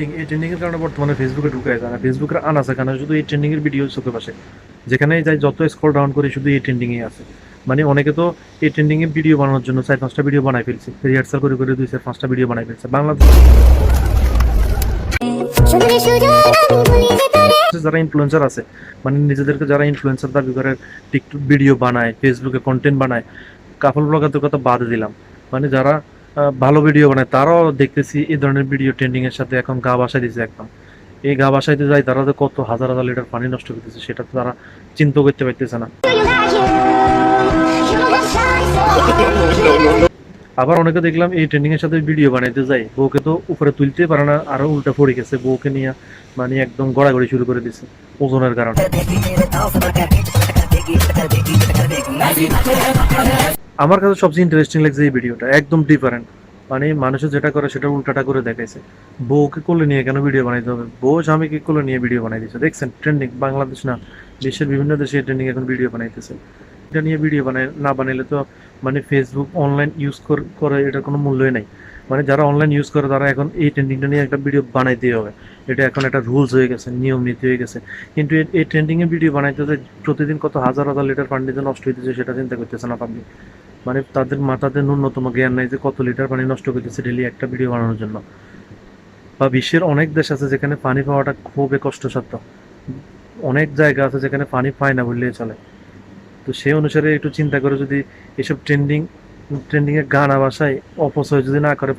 এই ট্রেন্ডিংয়ের কারণে বর্তমানে ফেসবুকে ঢুকে যায় না, ফেসবুকের আনাচে কানা শুধু এই ট্রেন্ডিংয়ের ভিডিও চোখে পাশে, যেখানেই যাই যত স্ক্রল ডাউন করি শুধু এই ট্রেন্ডিংয়ে আছে। মানে অনেকে তো এই ট্রেন্ডিংয়ে ভিডিও বানানোর জন্য 4-5টা ভিডিও বানাই ফেলছে, রিহার্সাল করে করে 2-4-5টা ভিডিও বানাই ফেলছে। বাংলাদেশ যারা ইনফ্লুয়েন্সার আছে, মানে নিজেদেরকে যারা ইনফ্লুয়েন্সার দাবি করে টিকটক ভিডিও বানায়, ফেসবুকে কন্টেন্ট বানায়, কাপল ব্লগারদের কথা বাদ দিলাম, মানে যারা ভালো ভিডিও বানায় তারাও দেখতেছি এই ধরনের ভিডিও ট্রেন্ডিং এর সাথে এখন গা ভাসাই দিচ্ছে একদম। এই গা ভাসাইতে যায় তারা তো কত হাজার হাজার লিটার পানি নষ্ট করতেছে, সেটা তো তারা চিন্তা করতে পারতেছে না। আবার অনেকে দেখলাম এই ট্রেন্ডিং এর সাথে ভিডিও বানাইতে যায়, বউকে তো উপরে তুলতে পারে না, আরো উল্টা পড়ে গেছে, বউকে নিয়ে মানে একদম গড়াগড়ি শুরু করে দিছে ওজনের কারণে। আমার কাছে সবচেয়ে ইন্টারেস্টিং লাগছে এই ভিডিওটা, একদম ডিফারেন্ট। মানে মানুষের যেটা করে সেটা উল্টাটা করে দেখাইছে। বউকে কোলে নিয়ে কেন ভিডিও বানাইতে হবে, বউ স্বামীকে কোলে নিয়ে ভিডিও বানাই দিচ্ছে, দেখছেন ট্রেন্ডিং। বাংলাদেশ না, বিশ্বের বিভিন্ন দেশে ট্রেন্ডিং এখন ভিডিও বানাইতেছে। এটা নিয়ে ভিডিও বানায় না বানাইলে তো মানে ফেসবুক অনলাইন ইউজ করে এটার কোনো মূল্যই নাই। মানে যারা অনলাইন ইউজ করে তারা এখন এই ট্রেন্ডিংটা নিয়ে একটা ভিডিও বানাইতেই হবে, এটা এখন একটা রুলস হয়ে গেছে, নিয়ম নীতি হয়ে গেছে। কিন্তু এই ট্রেন্ডিংয়ে ভিডিও বানাইতে প্রতিদিন কত হাজার হাজার লিটার পানি যে নষ্ট হইতেছে সেটা চিন্তা করতেছে না পাবলিক। মানে তাদের মাথাতে ন্যূনতম জ্ঞান নাই যে কত লিটার পানি নষ্ট করতেছে ডেলি একটা ভিডিও বানানোর জন্য। বা বিশ্বের অনেক দেশ আছে যেখানে পানি পাওয়াটা খুবই কষ্টসাধ্য, অনেক জায়গা আছে যেখানে পানি পায় না বললেই চলে। তো সেই অনুসারে একটু চিন্তা করে যদি এসব ট্রেন্ডিংয়ে গানা ভাষায় অপচয় যদি না করে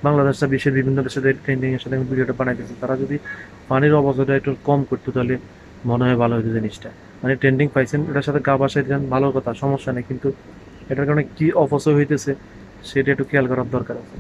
বাংলাদেশটা বিশ্বের বিভিন্ন দেশে ট্রেন্ডিংয়ের সাথে ভিডিওটা বানাইতেছে, তারা যদি পানির অপচয়টা একটু কম করতো তাহলে মনে হয় ভালো হতো জিনিসটা। মানে ট্রেন্ডিং পাইছেন, এটার সাথে গা ভাষায় দেন, ভালো কথা, সমস্যা নেই, কিন্তু এটার কারণে কি অপচয় হইতেছে সেটা একটু খেয়াল করার দরকার আছে।